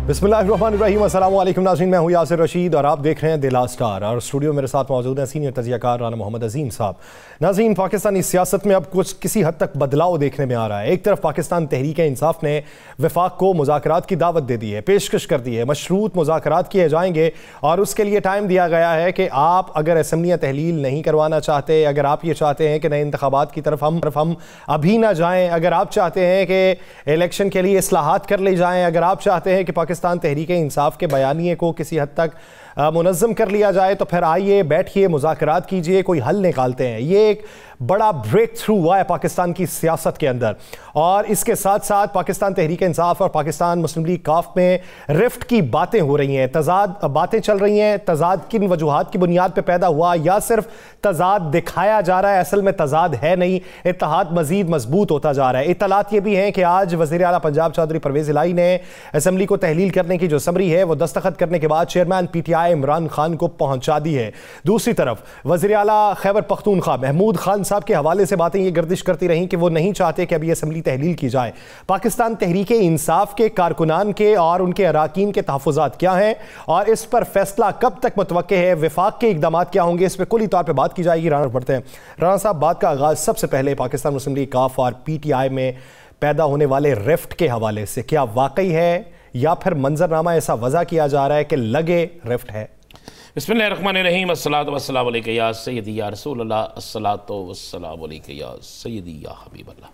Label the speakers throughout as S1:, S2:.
S1: बिस्मिल्लाहिर्रहमानिर्रहीम, अस्सलाम वालेकुम नाज़रीन, मैं हूँ यासिर रशीद और आप देख रहे हैं द लास्ट स्टार। और स्टूडियो मेरे साथ मौजूद हैं सीनियर तजियाकार राना मोहम्मद अजीम साहब। नाज़रीन, पाकिस्तानी सियासत में अब कुछ किसी हद तक बदलाव देखने में आ रहा है। एक तरफ पाकिस्तान तहरीक इंसाफ ने वफाक को मुज़ाकरात की दावत दे दी है, पेशकश कर दी है, मशरूत मुज़ाकरात किए जाएंगे और उसके लिए टाइम दिया गया है कि आप अगर असम्बलियाँ तहलील नहीं करवाना चाहते, अगर आप ये चाहते हैं कि नए इंतखाबात की तरफ हम अभी ना जाएँ, अगर आप चाहते हैं कि इलेक्शन के लिए इस्लाहात कर ली जाएँ, अगर आप चाहते हैं कि पाकिस्तान तहरीक इंसाफ के बयानिए को किसी हद तक मुनज़्ज़म कर लिया जाए, तो फिर आइए बैठिए, मुज़ाकरात कीजिए, कोई हल निकालते हैं। ये एक बड़ा ब्रेक थ्रू हुआ है पाकिस्तान की सियासत के अंदर। और इसके साथ साथ पाकिस्तान तहरीक इंसाफ और पाकिस्तान मुस्लिम लीग काफ में रिफ्ट की बातें हो रही हैं, तजाद बातें चल रही हैं। तजाद किन वजूहात की बुनियाद पर पैदा हुआ, या सिर्फ तजाद दिखाया जा रहा है, असल में तजाद है नहीं, इत्तेहाद मजीद मजबूत होता जा रहा है। इत्तलात ये भी हैं कि आज वज़ीर आला पंजाब चौधरी परवेज़ इलाही ने असम्बली को तहलील करने की जो समरी है वो दस्तखत करने के बाद चेयरमैन PTI इमरान खान को पहुंचा दी है। दूसरी तरफ वज़ीर आला खैबर पख्तूनख्वा महमूद खान साहब के हवाले से बातें ये गर्दिश करती रहीं कि वो नहीं चाहते कि अभी असम्बली तहलील की जाए। पाकिस्तान तहरीक इंसाफ के कारकुनान के और उनके अराकीन के तहफ़्फ़ुज़ात क्या हैं और इस पर फैसला कब तक मुतवक्के है, वफाक के इक़दाम क्या होंगे, इस पर कुली तौर पर बात की जाएगी। राना बढ़ते हैं। राना साहब, बात का आगाज़ सबसे पहले पाकिस्तान मुस्लिम लीग काफ और PTI में पैदा होने वाले रिफ्ट के हवाले से, क्या वाकई है या फिर मंजरनामा ऐसा वज़ा किया जा रहा है कि लगे रिफ्ट है?
S2: बिस्मिल्लाहिर्रहमानिर्रहीम, अस्सलातु वस्सलामु अलैका या सय्यदी या रसूल अल्लाह, अस्सलातु वस्सलामु अलैका या सय्यदी या हबीब अल्लाह।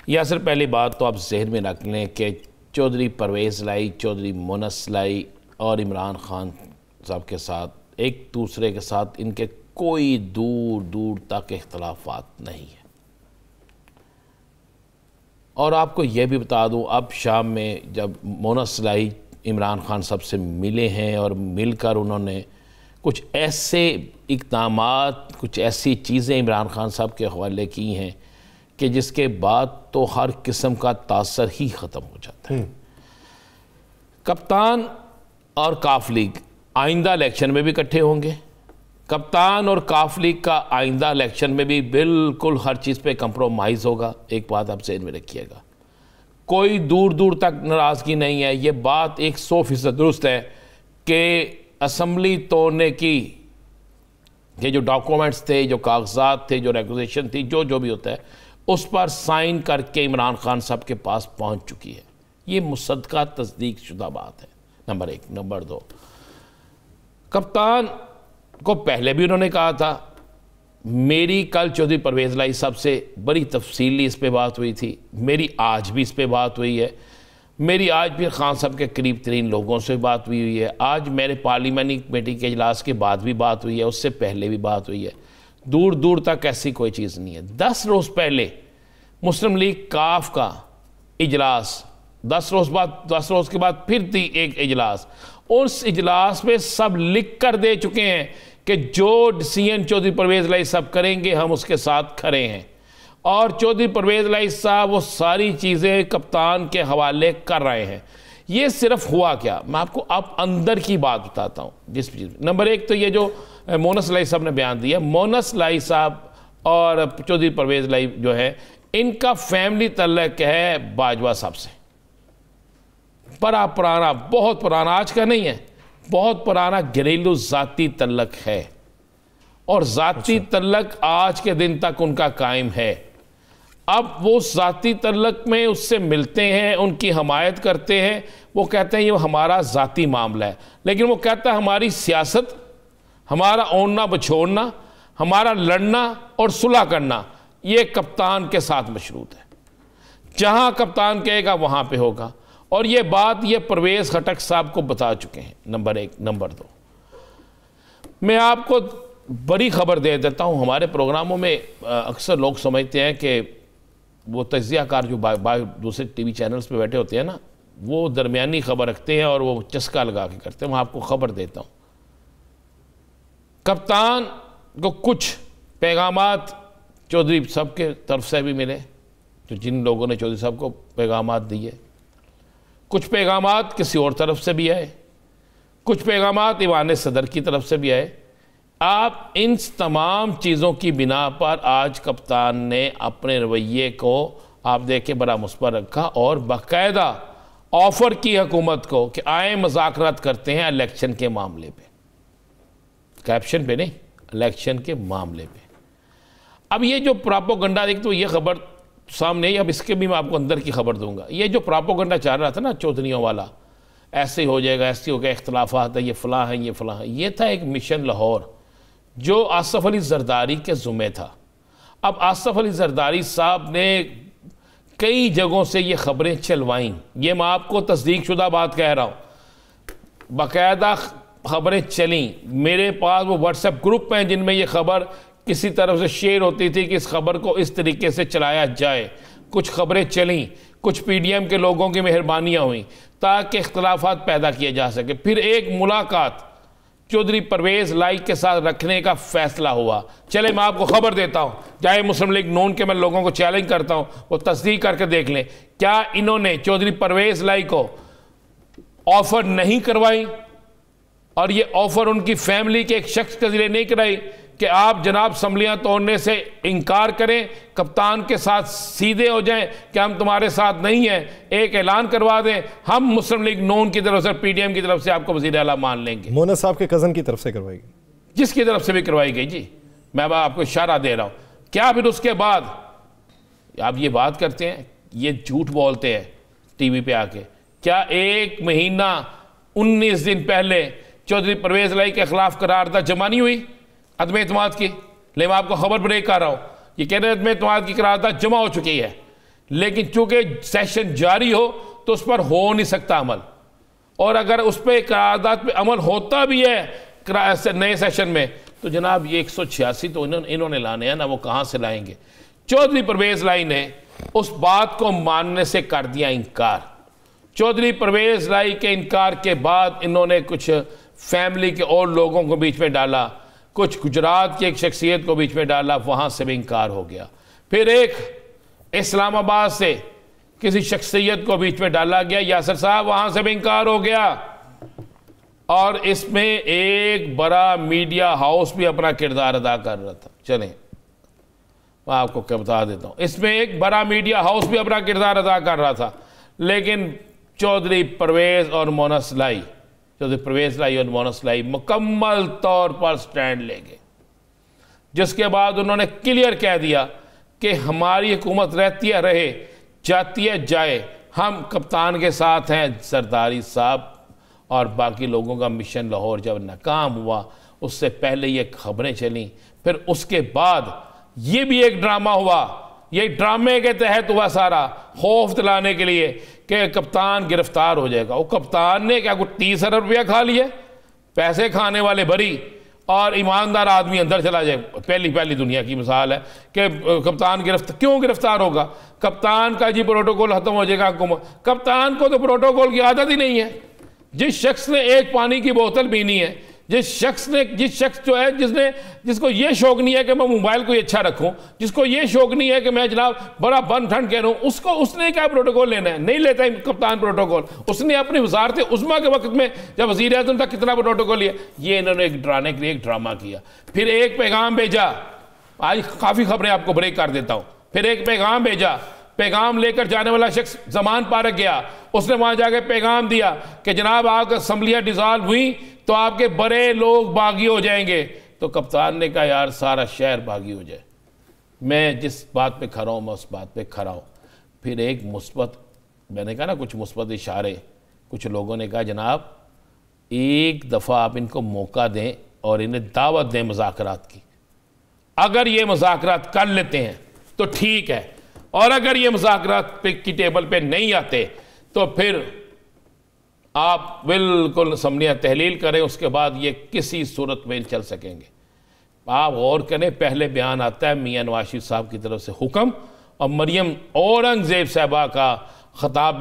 S2: यासिर, पहली बात तो आप जहन में रख लें कि चौधरी परवेज़ इलाही, चौधरी मोनस इलाही और इमरान खान साहब के साथ एक दूसरे के साथ इनके कोई दूर दूर तक इख्तलाफात नहीं है। और आपको यह भी बता दूं, अब शाम में जब मोनस इलाही इमरान खान साहब से मिले हैं और मिलकर उन्होंने कुछ ऐसे इक़दामात, कुछ ऐसी चीज़ें इमरान खान साहब के हवाले की हैं कि जिसके बाद तो हर किस्म का तासर ही ख़त्म हो जाता है। कप्तान और काफ लीग आइंदा इलेक्शन में भी इकट्ठे होंगे। कप्तान और काफ लीग का आइंदा इलेक्शन में भी बिल्कुल हर चीज़ पे कंप्रोमाइज़ होगा। एक बात आप ज़हन में रखिएगा, कोई दूर दूर तक नाराज़गी नहीं है। ये बात 100% दुरुस्त है कि असम्बली तोड़ने की ये जो डॉक्यूमेंट्स थे, जो कागजात थे, जो रेगुलेशन थी, जो भी होता है, उस पर साइन करके इमरान खान साहब के पास पहुंच चुकी है। ये मुसद्दक़ा तस्दीक शुदा बात है, नंबर 1। नंबर 2, कप्तान को पहले भी उन्होंने कहा था, मेरी कल चौधरी परवेज़ इलाही साहब से बड़ी तफसीली इस पे बात हुई थी, मेरी आज भी इस पे बात हुई है, मेरी आज भी खान साहब के करीब तरीन लोगों से बात हुई है, आज मेरे पार्लियामानी कमेटी के इजलास के बाद भी बात हुई है, उससे पहले भी बात हुई है। दूर दूर तक ऐसी कोई चीज़ नहीं है। 10 रोज़ पहले मुस्लिम लीग काफ का इजलास, 10 रोज़ के बाद फिर थी एक इजलास। उस इजलास में सब लिख कर दे चुके हैं कि जो डिसीजन चौधरी परवेज़ इलाही साहब करेंगे हम उसके साथ खड़े हैं। और चौधरी परवेज़ इलाही साहब वो सारी चीज़ें कप्तान के हवाले कर रहे हैं। ये सिर्फ हुआ क्या, मैं आपको अब अंदर की बात बताता हूँ। जिस चीज़ नंबर 1 तो ये जो मोनस इलाही साहब ने बयान दिया, मोनस इलाही साहब और चौधरी परवेज़ इलाही जो है, इनका फैमिली तल्लक है बाजवा साहब से, बड़ा पुराना, बहुत पुराना, आज का नहीं है, बहुत पुराना घरेलू ज़ाती तल्लक है। और ज़ाती तल्लक आज के दिन तक उनका कायम है। अब वो ज़ाती तल्लक में उससे मिलते हैं, उनकी हमायत करते हैं, वो कहते हैं ये हमारा ज़ाती मामला है, लेकिन वो कहता है हमारी सियासत, हमारा ओढ़ना बछोड़ना, हमारा लड़ना और सुलह करना, ये कप्तान के साथ मशरूत है। जहाँ कप्तान कहेगा वहाँ पे होगा। और ये बात ये परवेज़ खटक साहब को बता चुके हैं, नंबर 1। नंबर 2, मैं आपको बड़ी खबर दे देता हूँ। हमारे प्रोग्रामों में अक्सर लोग समझते हैं कि वो तज्ज़ियाकार जो दूसरे TV चैनल्स पे बैठे होते हैं ना, वो दरमियानी खबर रखते हैं और वो चस्का लगा के करते हैं। मैं आपको खबर देता हूँ, कप्तान को कुछ पैगामात चौधरी साहब के तरफ से भी मिले, तो जिन लोगों ने चौधरी साहब को पैगामात दिए, कुछ पैगामात किसी और तरफ से भी आए, कुछ पैगामात ईवान सदर की तरफ से भी आए। आप इन तमाम चीज़ों की बिना पर आज कप्तान ने अपने रवैये को आप देखें बड़ा मुस्बत रखा और बाकायदा ऑफर की हुकूमत को कि आए मुज़ाकरात करते हैं इलेक्शन के मामले पे, कैप्शन पे नहीं, इलेक्शन के मामले पे। अब ये जो प्रोपेगेंडा, एक तो ये खबर सामने ही, अब इसके भी मैं आपको अंदर की खबर दूंगा। ये जो प्रोपेगेंडा चल रहा था ना चौधरीयों वाला, ऐसे हो जाएगा, ऐसे हो गया, इख्तलाफात है, ये फलां है, ये फलां है, ये था एक मिशन लाहौर जो आसफ अली जरदारी के ज़ुम्मे था। अब आसफ अली जरदारी साहब ने कई जगहों से ये खबरें चलवाईं, ये मैं आपको तस्दीक शुदा बात कह रहा हूँ, बाकायदा खबरें चलीं। मेरे पास वो व्हाट्सएप ग्रुप हैं जिनमें ये खबर किसी तरफ से शेयर होती थी कि इस खबर को इस तरीके से चलाया जाए। कुछ खबरें चलीं, कुछ PDM के लोगों की मेहरबानियाँ हुई ताकि इख्तलाफात पैदा किए जा सके। फिर एक मुलाकात चौधरी परवेज़ लाई के साथ रखने का फैसला हुआ। चले मैं आपको खबर देता हूँ, चाहे मुस्लिम लीग नून के मैं लोगों को चैलेंज करता हूँ, वो तस्दीक करके देख लें, क्या इन्होंने चौधरी परवेज़ लाई को ऑफर नहीं करवाई और ये ऑफर उनकी फैमिली के एक शख्स के जरिए नहीं कराई कि आप जनाब असम्बलियाँ तोड़ने से इनकार करें, कप्तान के साथ सीधे हो जाएं कि हम तुम्हारे साथ नहीं हैं, एक ऐलान करवा दें, हम मुस्लिम लीग नून की तरफ से, PDM की तरफ से आपको वज़ीर आला मान लेंगे।
S1: मोना साहब के कज़न की तरफ से करवाई गई,
S2: जिसकी तरफ से भी करवाई गई जी, मैं आपको इशारा दे रहा हूँ। क्या फिर उसके बाद आप ये बात करते हैं, ये झूठ बोलते हैं TV पे आके, क्या 1 महीना 19 दिन पहले चौधरी परवेज़ लाई के खिलाफ करारदाद जमा नहीं हुई अदम एतमाद की? ले मैं आपको खबर ब्रेक कर रहा हूँ, ये कह रहे हैं अदम एतमाद की करारदाद जमा हो चुकी है, लेकिन चूंकि सेशन जारी हो तो उस पर हो नहीं सकता अमल, और अगर उस पर करारदाद पे अमल होता भी है नए सेशन में तो जनाब ये 186 तो इन्होंने लाने हैं ना, वो कहाँ से लाएंगे? चौधरी परवेज़ लाई ने उस बात को मानने से कर दिया इनकार। चौधरी परवेज़ लाई के इनकार के बाद इन्होंने कुछ फैमिली के और लोगों को बीच में डाला, कुछ गुजरात की एक शख्सियत को बीच में डाला, वहाँ से भी इनकार हो गया। फिर एक इस्लामाबाद से किसी शख्सियत को बीच में डाला गया, यासर साहब, वहाँ से भी इनकार हो गया। और इसमें एक बड़ा मीडिया हाउस भी अपना किरदार अदा कर रहा था। चलें मैं आपको क्या बता देता हूँ, इसमें एक बड़ा मीडिया हाउस भी अपना किरदार अदा कर रहा था, लेकिन चौधरी परवेज़ और मोनस लाई, चौधरी परवेज़ लाई और मोनस लाई मुकम्मल तौर पर स्टैंड ले गए, जिसके बाद उन्होंने क्लियर कह दिया कि हमारी हुकूमत रहती है रहे, जाती है जाए, हम कप्तान के साथ हैं। जरदारी साहब और बाकी लोगों का मिशन लाहौर जब नाकाम हुआ, उससे पहले ये खबरें चलीं, फिर उसके बाद ये भी एक ड्रामा हुआ। ये ड्रामे के तहत हुआ सारा, खौफ दिलाने के लिए कि कप्तान गिरफ्तार हो जाएगा। वो कप्तान ने क्या कुछ 30 अरब रुपया खा लिए, पैसे खाने वाले बरी और ईमानदार आदमी अंदर चला जाए। पहली दुनिया की मिसाल है कि कप्तान क्यों गिरफ्तार होगा? कप्तान का जी प्रोटोकॉल खत्म हो जाएगा। कप्तान को तो प्रोटोकॉल की आदत ही नहीं है। जिस शख्स ने एक पानी की बोतल पीनी है, जिस शख्स जो है जिसको ये शौक नहीं है कि मैं मोबाइल को अच्छा रखूं, जिसको ये शौक नहीं है कि मैं जनाब बड़ा बन ठंड कह रहा हूं, उसने क्या प्रोटोकॉल लेना है? नहीं लेता है कप्तान प्रोटोकॉल। उसने अपनी वजारत उस्मा के वक्त में जब वज़ीर आज़म था कितना प्रोटोकॉल लिया। ये इन्होंने एक डराने के लिए एक ड्रामा किया। फिर एक पैगाम भेजा, आज काफ़ी खबरें आपको ब्रेक कर देता हूँ। फिर एक पैगाम भेजा, पैगाम लेकर जाने वाला शख्स जमान पार्क गया, उसने वहां जाकर पैगाम दिया कि जनाब आग असम्बलियाँ डिज़ॉल्व हुई तो आपके बड़े लोग बागी हो जाएंगे। तो कप्तान ने कहा यार सारा शहर बागी हो जाए, मैं जिस बात पे खड़ा हूँ मैं उस बात पे खड़ा हूँ। फिर एक मुस्बत, मैंने कहा ना कुछ मुस्बत इशारे, कुछ लोगों ने कहा जनाब एक दफ़ा आप इनको मौका दें और इन्हें दावत दें मुज़ाकरात की। अगर ये मुज़ाकरात कर लेते हैं तो ठीक है, और अगर ये मुज़ाकरात की टेबल पे नहीं आते तो फिर आप बिल्कुल असम्बलियाँ तहलील करें, उसके बाद ये किसी सूरत में चल सकेंगे। आप गौर करें, पहले बयान आता है मियाँ नवाज शरीफ साहब की तरफ से हुक्म, और मरियम औरंगज़ेब साहबा का खिताब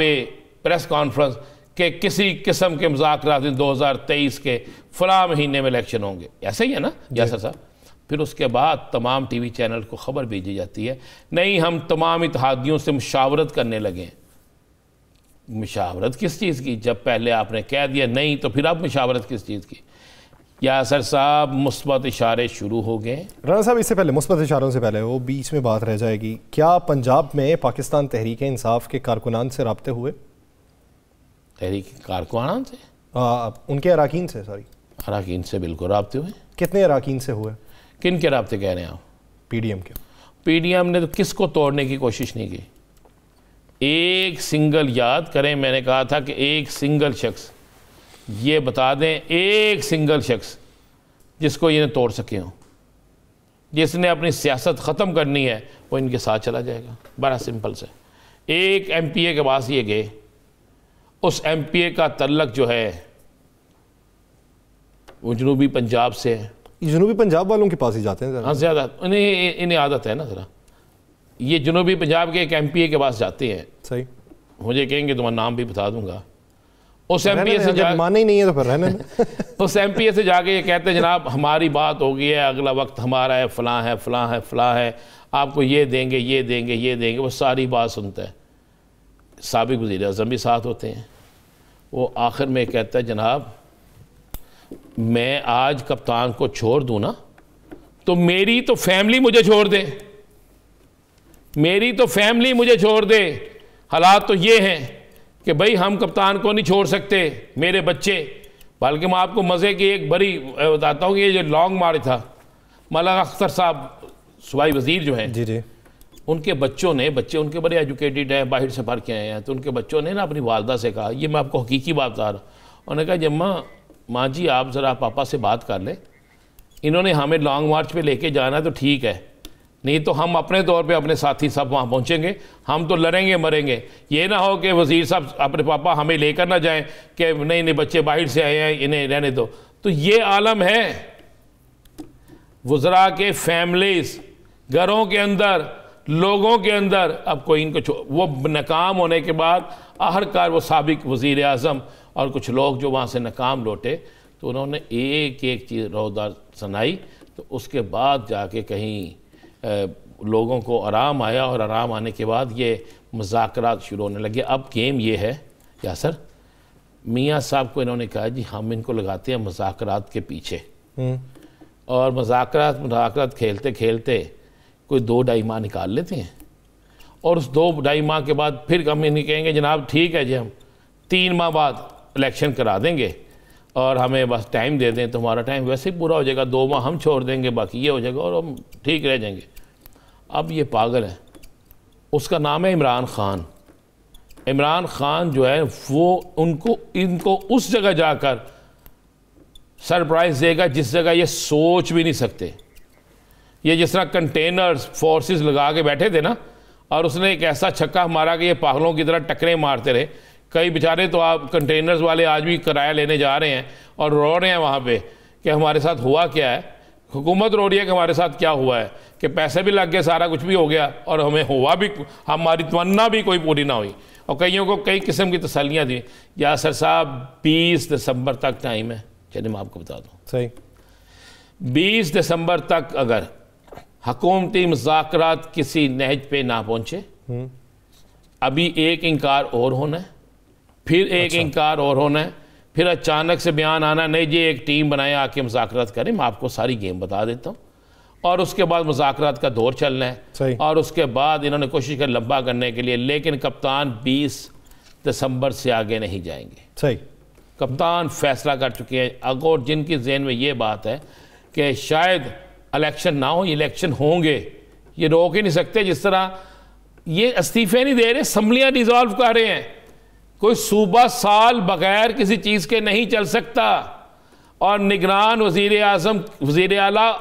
S2: प्रेस कॉन्फ्रेंस के किसी किस्म के मुज़ाकरात 2023 के फलां महीने में इलेक्शन होंगे। ऐसा ही है ना यासर साहब? फिर उसके बाद तमाम TV चैनल को खबर भेजी जाती है, नहीं हम तमाम इत्तेहादियों से मुशावरत करने लगे हैं। मुशावरत किस चीज़ की? जब पहले आपने कह दिया नहीं तो फिर आप मुशावरत किस चीज़ की? यासर साहब मुस्बत इशारे शुरू हो गए।
S1: राना साहब इससे पहले, मुस्बत इशारों से पहले, वो बीच में बात रह जाएगी, क्या पंजाब में पाकिस्तान तहरीक इंसाफ के कारकुनान से रब्ते हुए?
S2: तहरीक कारकुनान से,
S1: उनके अराकीन से, सॉरी
S2: अराकीन से बिल्कुल राब्ते हुए।
S1: कितने अराकीन से हुए?
S2: किन के राब्ते कह रहे हैं आप?
S1: पीडीएम के।
S2: पीडीएम ने तो किसको तोड़ने की कोशिश नहीं की। एक सिंगल, याद करें मैंने कहा था कि एक सिंगल शख्स, ये बता दें एक सिंगल शख्स जिसको ये तोड़ सके हों, जिसने अपनी सियासत ख़त्म करनी है वो इनके साथ चला जाएगा। बड़ा सिंपल से, एक एमपीए के पास ये गए, उस एमपीए का तल्लक जो है वो जनूबी पंजाब से है।
S1: जनूबी पंजाब वालों के पास ही जाते हैं?
S2: हाँ, ज़्यादा इन्हें आदत है ना ज़रा। ये जनूबी पंजाब के एक एमपीए के पास जाते हैं।
S1: सही।
S2: मुझे कहेंगे तुम्हारा नाम भी बता दूंगा। उस एमपीए से
S1: माने ही नहीं है तो फिर रहने
S2: उस एमपीए से जाके ये कहते हैं जनाब हमारी बात हो गई है, अगला वक्त हमारा है, फलां है, फलां है, फलां है, आपको ये देंगे, ये देंगे, ये देंगे। वो सारी बात सुनता है। साबिक वज़ीर आज़म भी साथ होते हैं। वो आखिर में कहता है जनाब मैं आज कप्तान को छोड़ दूँ ना तो मेरी तो फैमिली मुझे छोड़ दे, मेरी तो फैमिली मुझे छोड़ दे। हालात तो ये हैं कि भाई हम कप्तान को नहीं छोड़ सकते, मेरे बच्चे। बल्कि मैं आपको मज़े की एक बड़ी बताता हूँ कि ये जो लॉन्ग मार्च था, मलक अख्तर साहब सूबाई वज़ीर जो हैं,
S1: जी जी,
S2: उनके बच्चों ने, बच्चे उनके बड़े एजुकेटेड हैं, बाहर से पढ़ के आए हैं, तो उनके बच्चों ने ना अपनी वालदा से कहा, ये मैं आपको हकीकी बात बता रहा हूँ, उन्होंने कहा जम्मा माँ जी आप ज़रा पापा से बात कर लें, इन्होंने हमें लॉन्ग मार्च पे लेके जाना है तो ठीक है, नहीं तो हम अपने तौर पे अपने साथी सब वहाँ पहुँचेंगे, हम तो लड़ेंगे मरेंगे। ये ना हो कि वज़ीर साहब अपने पापा हमें लेकर ना जाएं कि नहीं नहीं बच्चे बाहर से आए हैं इन्हें रहने दो। तो ये आलम है वज़रा के, फैमिलीज़, घरों के अंदर, लोगों के अंदर। अब कोई इनको वो नाकाम होने के बाद आखिरकार वो साबिक वज़ीर आज़म और कुछ लोग जो वहाँ से नाकाम लौटे तो उन्होंने एक एक चीज़ रोज़दार सुनाई, तो उसके बाद जाके कहीं लोगों को आराम आया, और आराम आने के बाद ये मुज़ाकरात शुरू होने लगे। अब गेम ये है यासर, मियाँ साहब को इन्होंने कहा जी हम इनको लगाते हैं मुज़ाकरात के पीछे, और मुज़ाकरात खेलते खेलते कोई 2-2.5 माह निकाल लेते हैं, और उस 2-2.5 माह के बाद फिर हम इन्हें कहेंगे जनाब ठीक है जी हम 3 माह बाद इलेक्शन करा देंगे और हमें बस टाइम दे दें, तो हमारा टाइम वैसे ही पूरा हो जाएगा, 2 माह हम छोड़ देंगे, बाकी ये हो जाएगा और हम ठीक रह जाएंगे। अब ये पागल है, उसका नाम है इमरान ख़ान। इमरान ख़ान जो है वो इनको उस जगह जाकर सरप्राइज़ देगा जिस जगह ये सोच भी नहीं सकते। ये जिस तरह कंटेनर्स फोर्सेस लगा के बैठे थे ना, और उसने एक ऐसा छक्का मारा कि ये पागलों की तरह टकरे मारते रहे। कई बेचारे तो आप कंटेनर्स वाले आज भी किराया लेने जा रहे हैं और रो रहे हैं वहाँ पे कि हमारे साथ हुआ क्या है। हुकूमत रो रही है कि हमारे साथ क्या हुआ है, कि पैसे भी लग गए, सारा कुछ भी हो गया और हमें हुआ भी, हमारी तमन्ना भी कोई पूरी ना हुई। और कईयों को कई किस्म की तसल्लियाँ दी। यासर साहब 20 दिसंबर तक टाइम है, चलिए मैं आपको बता दूँ,
S1: सही
S2: 20 दिसंबर तक अगर हुकूमती मुज़ाकरात किसी नहज पे ना पहुँचे, अभी एक इनकार और होना है, फिर एक इनकार और होना है, फिर अचानक से बयान आना नहीं जी एक टीम बनाए आके मुज़ाकरात करें। मैं आपको सारी गेम बता देता हूँ। और उसके बाद मुज़ाकरात का दौर चलना है, और उसके बाद इन्होंने कोशिश कर लंबा करने के लिए, लेकिन कप्तान 20 दिसंबर से आगे नहीं जाएंगे।
S1: सही,
S2: कप्तान फैसला कर चुके हैं। अगर जिनकी ज़हन में ये बात है कि शायद इलेक्शन ना हो, इलेक्शन होंगे, ये रोक ही नहीं सकते। जिस तरह ये इस्तीफे नहीं दे रहे, असम्बलियाँ डिज़ोल्व कर रहे हैं। कोई सूबा साल बगैर किसी चीज़ के नहीं चल सकता, और निगरान वज़ीर आज़म, वज़ीर आला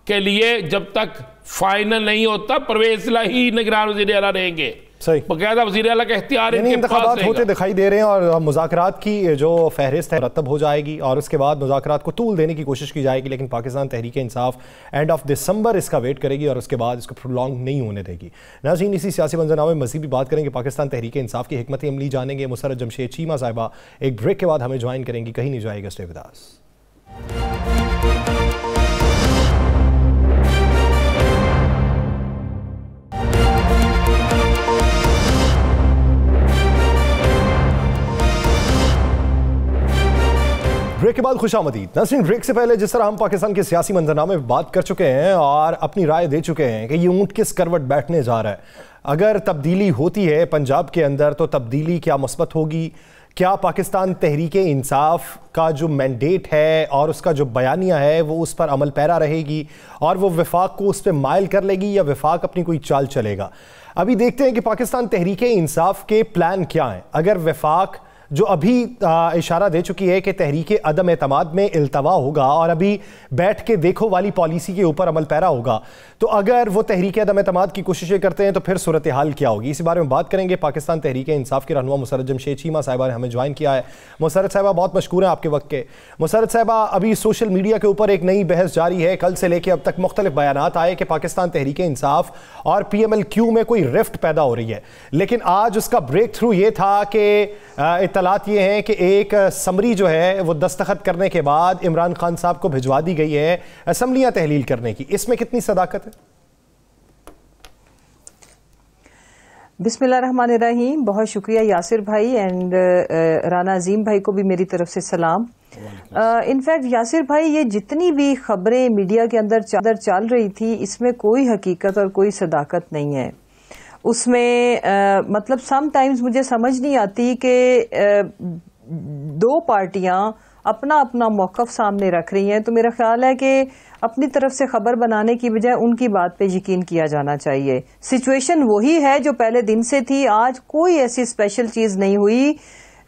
S2: के लिए जब तक फाइनल नहीं होता परवेज़ इलाही निगरान वज़ीर आला रहेंगे।
S1: सही,
S2: बकायदा वज़ीर आला का इख्तियार
S1: इंतखाबात होते दिखाई दे रहे हैं, और मुज़ाकरात की जो फहरिस्त है रतब हो जाएगी, और उसके बाद मुज़ाकरात को तूल देने की कोशिश की जाएगी। लेकिन Pakistan Tehreek Insaf end of December इसका वेट करेगी, और उसके बाद इसको प्रोलॉन्ग नहीं होने देगी। नाज़रीन, इसी सियासी मंजरनामे में मज़ीद भी बात करेंगे, पाकिस्तान तहरीक इंसाफ की हिकमत अमली जानेंगे। मुसर्रत जमशेद चीमा साहिबा एक ब्रेक के बाद हमें ज्वाइन करेंगी, कहीं नहीं जाएगा, स्टे विद अस। ब्रेक के बाद खुशामदीद। नाज़रीन, ब्रेक से पहले जिस तरह हम पाकिस्तान के सियासी मंजरनामे में बात कर चुके हैं और अपनी राय दे चुके हैं कि ये ऊँट किस करवट बैठने जा रहा है, अगर तब्दीली होती है पंजाब के अंदर तो तब्दीली क्या मुस्बत होगी क्या पाकिस्तान तहरीके इंसाफ का जो मैंडेट है और उसका जो बयानिया है वो उस पर अमल पैरा रहेगी और वो वफाक को उस पर माइल कर लेगी या वफाक अपनी कोई चाल चलेगा? अभी देखते हैं कि पाकिस्तान तहरीके इंसाफ के प्लान क्या हैं। अगर वफाक जो अभी इशारा दे चुकी है कि तहरीके अदम एतमाद में इल्तवा होगा और अभी बैठ के देखो वाली पॉलिसी के ऊपर अमल पैरा होगा, तो अगर वो तहरीके अदम एतमाद की कोशिशें करते हैं तो फिर सूरत हाल क्या होगी? इसी बारे में बात करेंगे। पाकिस्तान तहरीके इंसाफ के रहनुमा मुसर्रत जमशेद चीमा साहिबा ने हमें ज्वाइन किया है। मुसर्रत साहिबा बहुत मशकूर हैं आपके वक्त के। मुसर्रत साहिबा, अभी सोशल मीडिया के ऊपर एक नई बहस जारी है। कल से लेकर अब तक मुख्तलिफ बयानात आए कि पाकिस्तान तहरीके इंसाफ और PMLQ में कोई रिफ्ट पैदा हो रही है, लेकिन आज उसका ब्रेक थ्रू ये था कि इत्तलात ये हैं कि एक समरी जो है वो दस्तखत करने के बाद इमरान खान साहब को भिजवा दी गई है असम्बलियां तहलील करने की। इसमें कितनी सदाकत है?
S3: बिस्मिल्लाहिर्रहमानिर्रहीम। बहुत शुक्रिया यासिर भाई एंड राना अजीम भाई को भी मेरी तरफ से सलाम। इनफैक्ट यासिर भाई, ये जितनी भी खबरें मीडिया के अंदर चल रही थी, इसमें कोई हकीकत और कोई सदाकत नहीं है। उसमें मतलब सम टाइम्स मुझे समझ नहीं आती कि दो पार्टियां अपना अपना मौकफ सामने रख रही हैं, तो मेरा ख्याल है कि अपनी तरफ से खबर बनाने की बजाय उनकी बात पे यकीन किया जाना चाहिए। सिचुएशन वही है जो पहले दिन से थी, आज कोई ऐसी स्पेशल चीज नहीं हुई।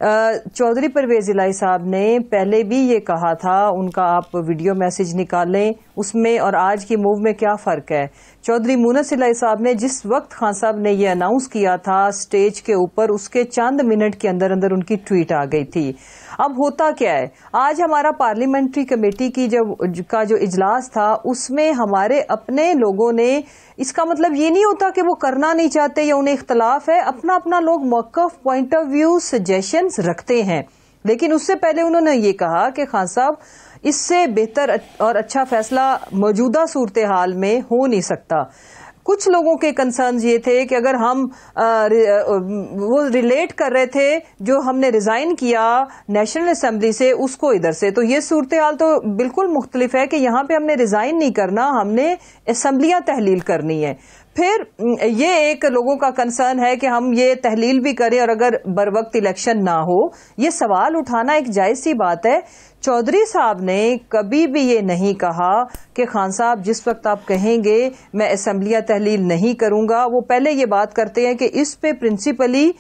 S3: चौधरी परवेज इलाही साहब ने पहले भी ये कहा था, उनका आप वीडियो मैसेज निकालें, उसमें और आज की मूव में क्या फ़र्क है। चौधरी मुनस इलाही साहब ने जिस वक्त खान साहब ने ये अनाउंस किया था स्टेज के ऊपर, उसके चंद मिनट के अंदर अंदर उनकी ट्वीट आ गई थी। अब होता क्या है, आज हमारा पार्लियामेंट्री कमेटी की जो इजलास था, उसमें हमारे अपने लोगों ने, इसका मतलब ये नहीं होता कि वो करना नहीं चाहते या उन्हें इख्तलाफ है, अपना अपना लोग मौक़िफ़, पॉइंट ऑफ व्यू, सजेशंस रखते हैं। लेकिन उससे पहले उन्होंने ये कहा कि खान साहब, इससे बेहतर और अच्छा फैसला मौजूदा सूरत हाल में हो नहीं सकता। कुछ लोगों के कंसर्न्स ये थे कि अगर हम वो रिलेट कर रहे थे जो हमने रिजाइन किया नेशनल असेंबली से, उसको इधर से, तो ये सूरत हाल तो बिल्कुल मुख्तलिफ है कि यहाँ पे हमने रिजाइन नहीं करना, हमने असेंबलियां तहलील करनी है। फिर ये एक लोगों का कंसर्न है कि हम ये तहलील भी करें और अगर बर वक्त इलेक्शन ना हो। ये सवाल उठाना एक जायज सी बात है। चौधरी साहब ने कभी भी ये नहीं कहा कि खान साहब जिस वक्त आप कहेंगे मैं असेंबलियां तहलील नहीं करूंगा। वो पहले ये बात करते हैं कि इस पे प्रिंसिपली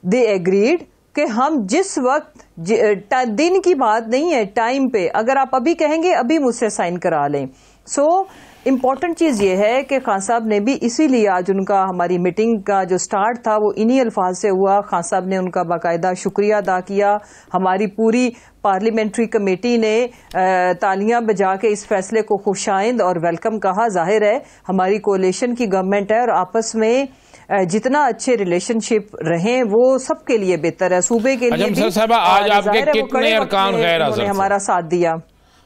S3: दे एग्रीड कि हम जिस वक्त, दिन की बात नहीं है, टाइम पे, अगर आप अभी कहेंगे अभी मुझसे साइन करा लें। सो इम्पॉर्टेंट चीज ये है कि खान साहब ने भी इसीलिए आज उनका, हमारी मीटिंग का जो स्टार्ट था वो इन्हीं अल्फाज से हुआ। खान साहब ने उनका बाकायदा शुक्रिया अदा किया। हमारी पूरी पार्लियामेंट्री कमेटी ने तालियां बजा के इस फैसले को खुशाइंद और वेलकम कहा। जाहिर है हमारी कोalition की गवर्नमेंट है और आपस में जितना अच्छे रिलेशनशिप रहे वो सबके लिए बेहतर है, सूबे के लिए भी।
S2: आज आपके कितने अरकान गैर हाजिर थे?
S3: हमारा साथ दिया।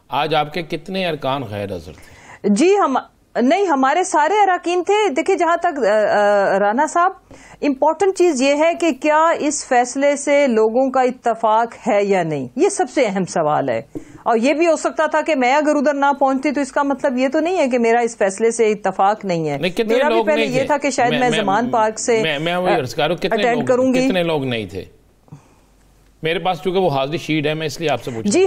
S2: आज आपके कितने अरकान गैर हाजिर थे?
S3: जी नहीं, हमारे सारे अरकान थे। देखिए, जहां तक राना साहब, इम्पोर्टेंट चीज ये है कि क्या इस फैसले से लोगों का इत्तफाक है या नहीं, ये सबसे अहम सवाल है। और ये भी हो सकता था कि मैं अगर उधर ना पहुंचती तो इसका मतलब ये तो नहीं है कि मेरा इस फैसले से इत्तफाक नहीं है। मेरा भी पहले ये था कि शायद मैं जमान पार्क से अटेंड करूंगी।
S2: कितने लोग नहीं थे? मेरे पास चूंकि वो हाजिरी शीट है, मैं इसलिए आपसे पूछ।
S3: जी,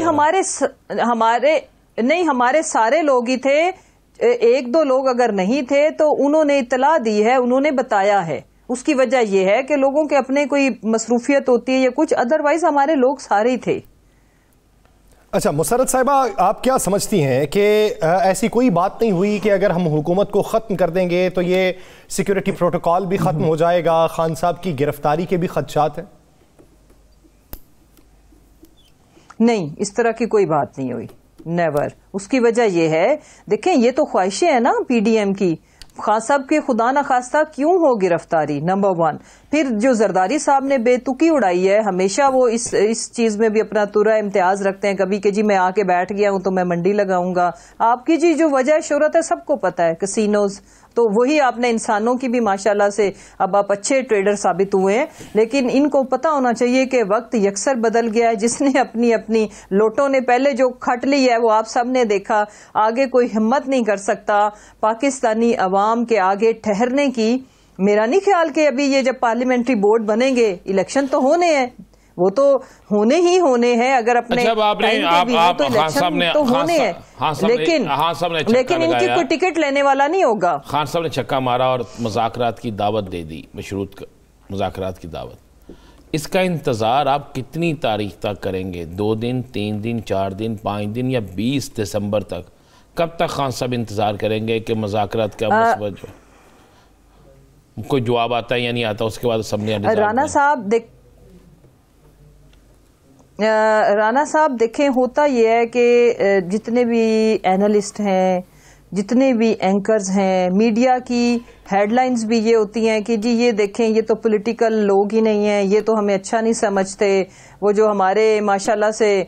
S3: हमारे सारे लोग ही थे। एक दो लोग अगर नहीं थे तो उन्होंने इत्तला दी है, उन्होंने बताया है। उसकी वजह यह है कि लोगों के अपने कोई मसरूफियत होती है या कुछ, अदरवाइज हमारे लोग सारे ही थे।
S1: अच्छा मुसर्रत साहिबा, आप क्या समझती हैं कि ऐसी कोई बात नहीं हुई कि अगर हम हुकूमत को ख़त्म कर देंगे तो ये सिक्योरिटी प्रोटोकॉल भी ख़त्म हो जाएगा, खान साहब की गिरफ्तारी के भी खदशात हैं?
S3: नहीं, इस तरह की कोई बात नहीं हुई, नेवर। उसकी वजह यह है, देखें ये तो ख्वाहिशें हैं ना PDM की। खान साहब के खुदा न खास्ता क्यों हो गिरफ्तारी, नंबर 1। फिर जो जरदारी साहब ने बेतुकी उड़ाई है, हमेशा वो इस चीज में भी अपना तुरा इम्तियाज रखते हैं। कभी कि जी मैं आके बैठ गया हूं तो मैं मंडी लगाऊंगा। आपकी जी जो वजह शोहरत है सबको पता है, कैसीनोज। तो वही आपने इंसानों की भी माशाल्लाह से अब आप अच्छे ट्रेडर साबित हुए हैं। लेकिन इनको पता होना चाहिए कि वक्त यकसर बदल गया है। जिसने अपनी अपनी लोटों ने पहले जो खट ली है वो आप सब ने देखा, आगे कोई हिम्मत नहीं कर सकता पाकिस्तानी अवाम के आगे ठहरने की। मेरा नहीं ख्याल कि अभी ये जब पार्लियामेंट्री बोर्ड बनेंगे, इलेक्शन तो होने हैं, वो तो होने ही होने हैं। अगर अपने
S2: अच्छा, आपने
S3: तो इलेक्शन तो होने हैं, लेकिन इनकी कोई टिकट लेने वाला नहीं होगा।
S2: खान साहब ने छक्का मारा और मुज़ाकरात की दावत दे दी, मशरूत मुज़ाकरात की दावत। इसका इंतज़ार आप कितनी तारीख तक करेंगे? 2 दिन, 3 दिन, 4 दिन, 5 दिन या 20 दिसंबर तक? कब तक खान साहब इंतज़ार करेंगे कि मुज़ाकरात का मुस्बत जो कोई जवाब आता है या नहीं आता, उसके बाद सबने
S3: राना साहब देखें, होता यह है कि जितने भी एनालिस्ट हैं, जितने भी एंकर्स हैं, मीडिया की हेडलाइंस भी ये होती हैं कि जी ये देखें, ये तो पॉलिटिकल लोग ही नहीं हैं, ये तो हमें अच्छा नहीं समझते। वो जो हमारे माशाल्लाह से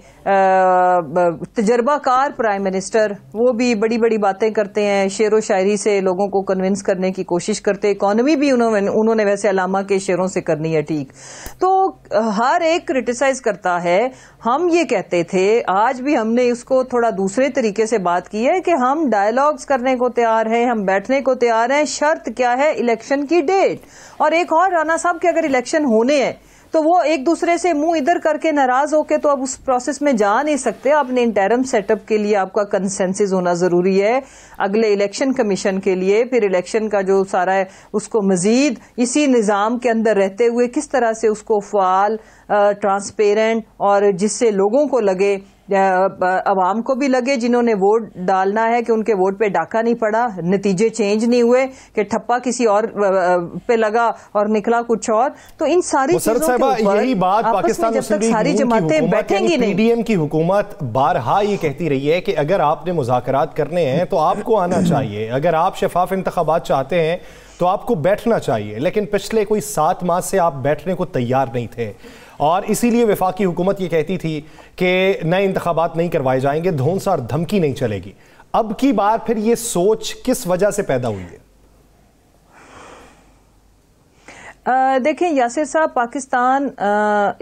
S3: तजर्बाकार प्राइम मिनिस्टर, वो भी बड़ी बड़ी बातें करते हैं, शेरो शायरी से लोगों को कन्विंस करने की कोशिश करते हैं। इकॉनमी भी उन्होंने वैसे अलामा के शेरों से करनी है, ठीक। तो हर एक क्रिटिसाइज करता है। हम ये कहते थे, आज भी हमने उसको थोड़ा दूसरे तरीके से बात की है कि हम डायलॉग्स करने को तैयार हैं, हम बैठने को तैयार हैं। शर्त क्या है? इलेक्शन की डेट। और एक और, राना साहब के अगर इलेक्शन होने हैं तो वो एक दूसरे से मुंह इधर करके नाराज होके तो अब उस प्रोसेस में जा नहीं सकते। आपने इंटरम सेटअप के लिए आपका कंसेंसस होना जरूरी है, अगले इलेक्शन कमीशन के लिए। फिर इलेक्शन का जो सारा है उसको मजीद इसी निजाम के अंदर रहते हुए किस तरह से उसको फाल, ट्रांसपेरेंट, और जिससे लोगों को लगे, अवाम को भी लगे जिन्होंने वोट डालना है कि उनके वोट पे डाका नहीं पड़ा, नतीजे चेंज नहीं हुए कि ठप्पा किसी और पे लगा और निकला कुछ और। तो इन सारी चीजों के ऊपर
S1: यही बात पाकिस्तान
S3: जब तक सारी जमातें बैठेंगी नहीं।
S1: पीडीएम की हुकूमत बारहा ये कहती रही है कि अगर आपने मुज़ाकरात करने हैं तो आपको आना चाहिए, अगर आप शफाफ इंतखाबात चाहते हैं तो आपको बैठना चाहिए। लेकिन पिछले कोई 7 माह से आप बैठने को तैयार नहीं थे, और इसीलिए वफाकी हुकूमत ये कहती थी कि नए इंतखाबात नहीं करवाए जाएंगे, धौंसा और धमकी नहीं चलेगी। अब की बार फिर ये सोच किस वजह से पैदा हुई है?
S3: देखें यासिर साहब, पाकिस्तान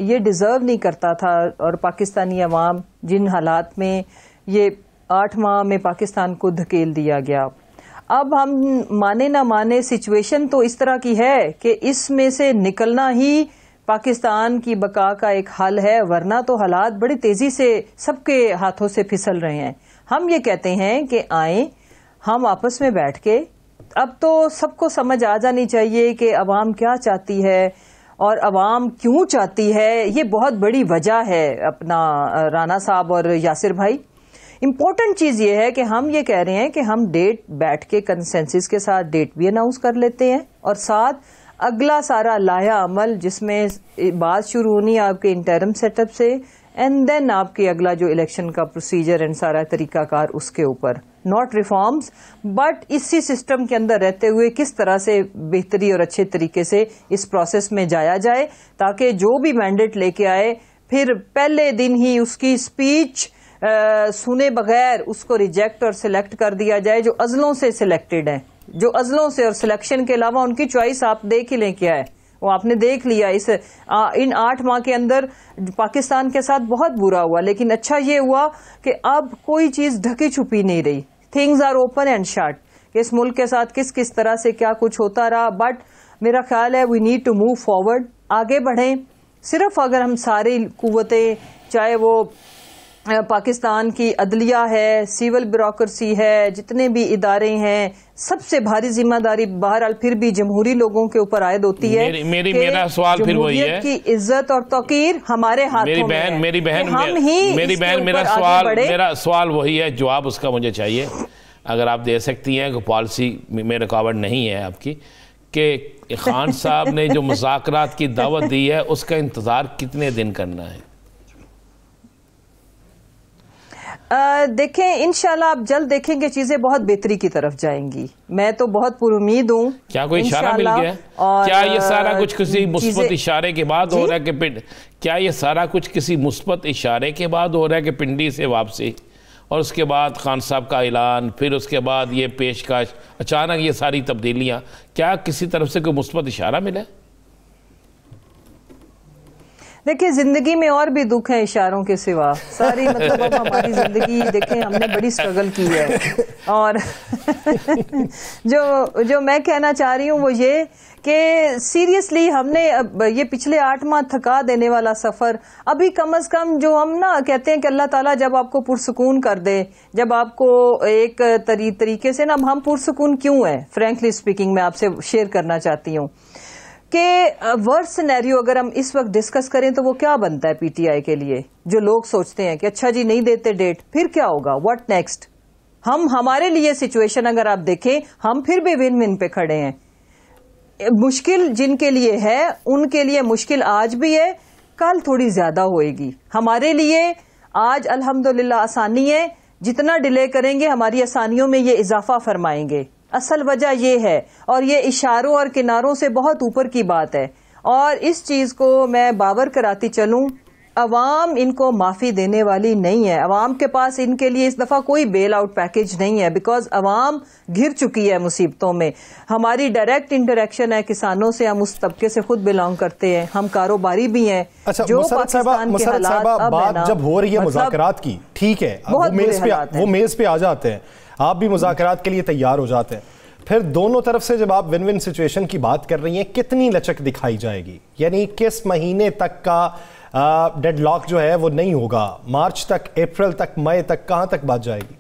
S3: ये डिजर्व नहीं करता था, और पाकिस्तानी अवाम जिन हालात में ये 8 माह में पाकिस्तान को धकेल दिया गया। अब हम माने ना माने, सिचुएशन तो इस तरह की है कि इसमें से निकलना ही पाकिस्तान की बका का एक हल है, वरना तो हालात बड़ी तेजी से सबके हाथों से फिसल रहे हैं। हम ये कहते हैं कि आए हम आपस में बैठ के, अब तो सबको समझ आ जानी चाहिए कि अवाम क्या चाहती है और अवाम क्यों चाहती है। ये बहुत बड़ी वजह है अपना राना साहब और यासिर भाई। इम्पोर्टेंट चीज ये है कि हम ये कह रहे हैं कि हम डेट बैठ के कंसेंसस के साथ डेट भी अनाउंस कर लेते हैं, और साथ अगला सारा लाया अमल जिसमें बात शुरू होनी है आपके इंटरम सेटअप से, एंड देन आपके अगला जो इलेक्शन का प्रोसीजर एंड सारा तरीकाकार उसके ऊपर। नॉट रिफॉर्म्स, बट इसी सिस्टम के अंदर रहते हुए किस तरह से बेहतरी और अच्छे तरीके से इस प्रोसेस में जाया जाए, ताकि जो भी मैंडेट लेके आए फिर पहले दिन ही उसकी स्पीच सुने बगैर उसको रिजेक्ट और सिलेक्ट कर दिया जाए, जो अजलों से सिलेक्टेड है, जो अजलों से और सिलेक्शन के अलावा उनकी चॉइस आप देख ही लें क्या है, वो आपने देख लिया। इन 8 माह के अंदर पाकिस्तान के साथ बहुत बुरा हुआ, लेकिन अच्छा ये हुआ कि अब कोई चीज ढकी छुपी नहीं रही। Things are open and shut कि इस मुल्क के साथ किस किस तरह से क्या कुछ होता रहा। बट मेरा ख्याल है we need to move forward, आगे बढ़ें। सिर्फ अगर हम सारी कुव्वतें, चाहे वो पाकिस्तान की अदलिया है, सिविल ब्यूरोक्रेसी है, जितने भी इदारे हैं, सबसे भारी जिम्मेदारी बहरहाल फिर भी जमहूरी लोगों के ऊपर आयद होती है।
S2: मेरा सवाल फिर वही है
S3: कि इज्जत और तौकीर हमारे हाथों में है।
S2: मेरा सवाल वही है, जवाब उसका मुझे चाहिए। अगर आप दे सकती हैं कि पॉलिसी में रुकावट नहीं है आपकी, कि खान साहब ने जो मुज़ाकरात की दावत दी है उसका इंतजार कितने दिन करना है?
S3: देखें, इंशाल्लाह आप जल्द देखेंगे चीजें बहुत बेहतरी की तरफ जाएंगी। मैं तो बहुत पुरुमीद हूँ।
S2: क्या कोई इशारा मिल गया? क्या ये सारा कुछ किसी मुस्बत इशारे के बाद हो रहा है कि क्या ये सारा कुछ किसी मुस्बत इशारे के बाद हो रहा है कि पिंडी से वापसी, और उसके बाद खान साहब का ऐलान, फिर उसके बाद ये पेशकश, अचानक ये सारी तब्दीलियाँ, क्या किसी तरफ से कोई मुस्बत इशारा मिला?
S3: देखिए, जिंदगी में और भी दुख है इशारों के सिवा, सारी मतलब अब हमारी जिंदगी देखें हमने बड़ी स्ट्रगल की है। और जो मैं कहना चाह रही हूँ वो ये कि सीरियसली हमने अब ये पिछले 8 माह थका देने वाला सफर अभी कम से कम जो हम ना कहते हैं कि अल्लाह ताला जब आपको पुरसुकून कर दे, जब आपको एक तरीके से ना हम पुरसुकून क्यों है, फ्रैंकली स्पीकिंग मैं आपसे शेयर करना चाहती हूँ कि वर्स्ट सिनेरियो अगर हम इस वक्त डिस्कस करें तो वो क्या बनता है पीटीआई के लिए। जो लोग सोचते हैं कि अच्छा जी नहीं देते डेट, फिर क्या होगा, व्हाट नेक्स्ट। हमारे लिए सिचुएशन अगर आप देखें, हम फिर भी विन विन पे खड़े हैं। मुश्किल जिनके लिए है उनके लिए मुश्किल आज भी है, कल थोड़ी ज्यादा होएगी। हमारे लिए आज अल्हम्दुलिल्लाह आसानी है, जितना डिले करेंगे हमारी आसानियों में ये इजाफा फरमाएंगे। असल वजह ये है, और ये इशारों और किनारों से बहुत ऊपर की बात है, और इस चीज को मैं बावर कराती चलूं, अवाम इनको माफी देने वाली नहीं है। अवाम के पास इनके लिए इस दफा कोई बेल आउट पैकेज नहीं है, बिकॉज अवाम घिर चुकी है मुसीबतों में। हमारी डायरेक्ट इंटरेक्शन है किसानों से, हम उस तबके से खुद बिलोंग करते हैं, हम कारोबारी भी हैं।
S1: अच्छा,
S3: जो पाकिस्तान के हालात अब है ना,
S1: जब हो रही है मुज़ाकरात की, ठीक है, वो मेज पे आ जाते हैं, आप भी मुज़ाकरात के लिए तैयार हो जाते हैं, फिर दोनों तरफ से जब आप विन विन सिचुएशन की बात कर रही हैं, कितनी लचक दिखाई जाएगी? यानी किस महीने तक का डेडलॉक जो है वो नहीं होगा? मार्च तक, अप्रैल तक, मई तक, कहां तक बात जाएगी?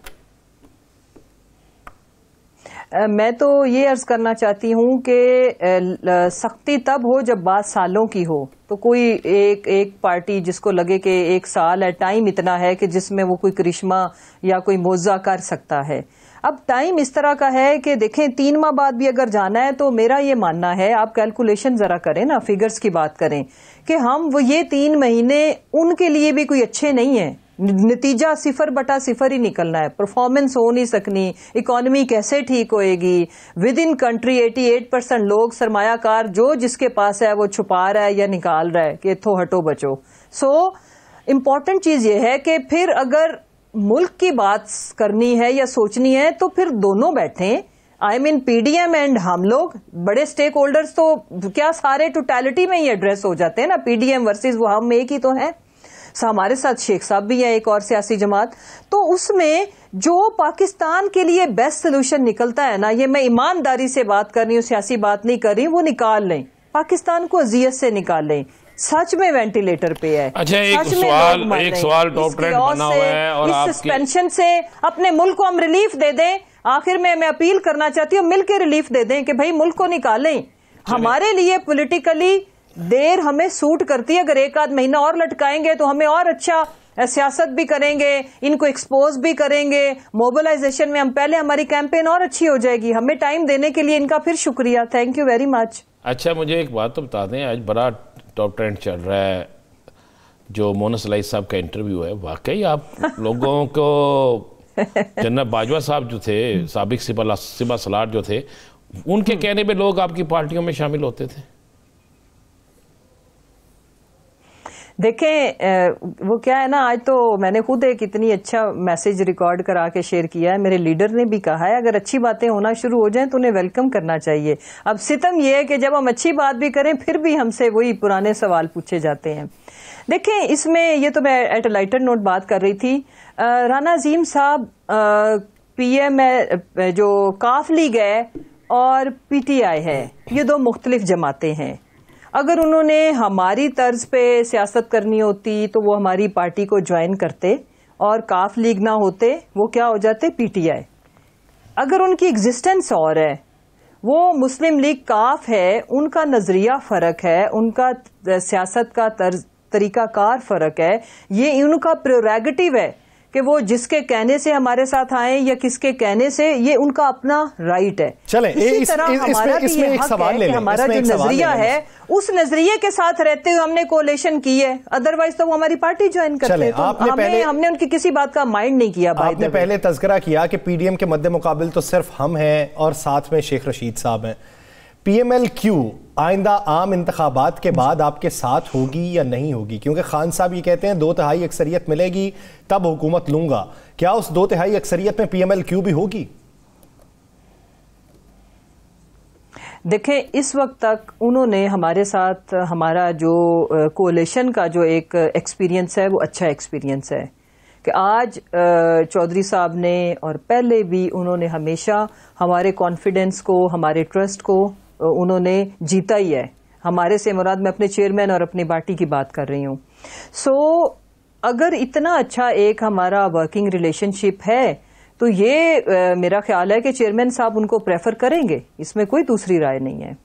S3: मैं तो ये अर्ज करना चाहती हूं कि सख्ती तब हो जब बात सालों की हो। तो कोई एक पार्टी जिसको लगे कि 1 साल है, टाइम इतना है कि जिसमें वो कोई करिश्मा या कोई मोजा कर सकता है। अब टाइम इस तरह का है कि देखें 3 माह बाद भी अगर जाना है तो मेरा ये मानना है, आप कैलकुलेशन जरा करें ना, फिगर्स की बात करें कि हम वो ये 3 महीने उनके लिए भी कोई अच्छे नहीं है। नतीजा 0/0 ही निकलना है, परफॉर्मेंस हो नहीं सकनी, इकोनॉमी कैसे ठीक होएगी। विद इन कंट्री 88% लोग सरमायाकार जो जिसके पास है वो छुपा रहा है या निकाल रहा है कि इथो हटो बचो। सो इम्पोर्टेंट चीज ये है कि फिर अगर मुल्क की बात करनी है या सोचनी है तो फिर दोनों बैठें, आई मीन पीडीएम एंड हम लोग बड़े स्टेक होल्डर्स, तो क्या सारे टोटलिटी में ही एड्रेस हो जाते हैं ना, पीडीएम वर्सेस वो हम एक ही तो है। हमारे साथ शेख साहब भी है, एक और सियासी जमात, तो उसमें जो पाकिस्तान के लिए बेस्ट सोल्यूशन निकलता है ना, ये मैं ईमानदारी से बात कर रही हूँ, सियासी बात नहीं कर रही, वो निकाल लें, पाकिस्तान को अजियत से निकाल लें। सच में वेंटिलेटर पे है।
S2: अच्छा, एक सवाल टॉप ट्रेंड बना हुआ है, और
S3: इस सस्पेंशन से अपने मुल्क को हम रिलीफ दे दें। आखिर में मैं अपील करना चाहती हूँ, मिलकर रिलीफ दे दें कि भाई मुल्क को निकालें। हमारे लिए पॉलिटिकली देर हमें सूट करती है, अगर 1 आध महीना और लटकाएंगे तो हमें और अच्छा सियासत भी करेंगे, इनको एक्सपोज भी करेंगे, मोबिलाइजेशन में हम पहले हमारी कैंपेन और अच्छी हो जाएगी। हमें टाइम देने के लिए इनका फिर शुक्रिया, थैंक यू वेरी मच।
S2: अच्छा, मुझे एक बात तो बता दें, आज बड़ा टॉप ट्रेंड चल रहा है जो मोना सलाई साहब का इंटरव्यू है। वाकई आप लोगों को जनरल बाजवा साहब जो थे, साबिक सिपा सलार जो थे, उनके कहने पे लोग आपकी पार्टियों में शामिल होते थे।
S3: देखें वो क्या है ना, आज तो मैंने खुद एक इतनी अच्छा मैसेज रिकॉर्ड करा के शेयर किया है, मेरे लीडर ने भी कहा है अगर अच्छी बातें होना शुरू हो जाएं तो उन्हें वेलकम करना चाहिए। अब सितम यह है कि जब हम अच्छी बात भी करें फिर भी हमसे वही पुराने सवाल पूछे जाते हैं। देखें इसमें, ये तो मैं एट अ लाइटर नोट बात कर रही थी, राना अजीम साहब पीएम जो काफ लीग है और पीटीआई है, ये 2 मुख्तलिफ जमातें हैं। अगर उन्होंने हमारी तर्ज पे सियासत करनी होती तो वो हमारी पार्टी को ज्वाइन करते, और काफ लीग ना होते वो क्या हो जाते, पीटीआई। अगर उनकी एग्जिस्टेंस और है, वो मुस्लिम लीग काफ है, उनका नजरिया फर्क है, उनका सियासत का तरीकाकार फर्क है, ये उनका प्रेरोगेटिव है कि वो जिसके कहने से हमारे साथ आए या किसके कहने से, ये उनका अपना राइट है।
S1: चले,
S3: इसी तरह हमारा भी ये हक है कि हमारा जो नजरिया है उस नजरिए के साथ रहते हुए हमने कोलेशन की है, अदरवाइज तो वो हमारी पार्टी ज्वाइन करते हैं। तो हमने उनकी किसी बात का माइंड नहीं किया।
S1: आपने पहले तज़किरा किया कि पीडीएम के मद्दे मुकाबिल तो सिर्फ हम हैं और साथ में शेख रशीद साहब हैं। PMLQ आइंदा आम इंतखाबात के बाद आपके साथ होगी या नहीं होगी? क्योंकि खान साहब ये कहते हैं 2/3 अक्सरियत मिलेगी तब हुकूमत लूंगा। क्या उस 2/3 अक्सरियत में PMLQ भी होगी?
S3: देखें, इस वक्त तक उन्होंने हमारे साथ, हमारा जो कोalition का जो एक एक्सपीरियंस है वो अच्छा एक्सपीरियंस है कि आज चौधरी साहब ने और पहले भी उन्होंने हमेशा हमारे कॉन्फिडेंस को, हमारे ट्रस्ट को उन्होंने जीता ही है। हमारे से मुराद मैं अपने चेयरमैन और अपनी पार्टी की बात कर रही हूँ। सो अगर इतना अच्छा एक हमारा वर्किंग रिलेशनशिप है तो ये मेरा ख्याल है कि चेयरमैन साहब उनको प्रेफर करेंगे, इसमें कोई दूसरी राय नहीं है।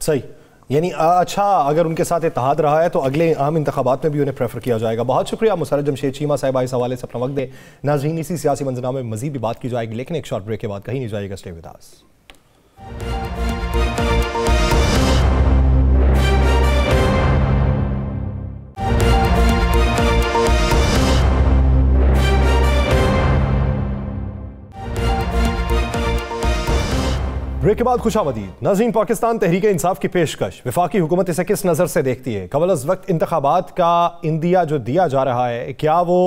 S1: सही, यानी अच्छा अगर उनके साथ इत्तेहाद रहा है तो अगले आम इंतखाबात में भी उन्हें प्रेफर किया जाएगा। बहुत शुक्रिया मुसर्रत जमशेद चीमा साहिबा इस हवाले से अपना वक्त दे। नाज़रीन, इसी सियासी मंजरनामे में मजीद भी बात की जाएगी, लेकिन एक शॉर्ट ब्रेक के बाद कहीं नहीं जाएगा। Stay with us. ब्रेक के बाद खुशामदीद। नाज़रीन, पाकिस्तान तहरीक इंसाफ की पेशकश वफाकी हुकूमत इसे किस नज़र से देखती है? कबल अज़ वक्त इंतखाबात का इंदिया जो दिया जा रहा है, क्या वो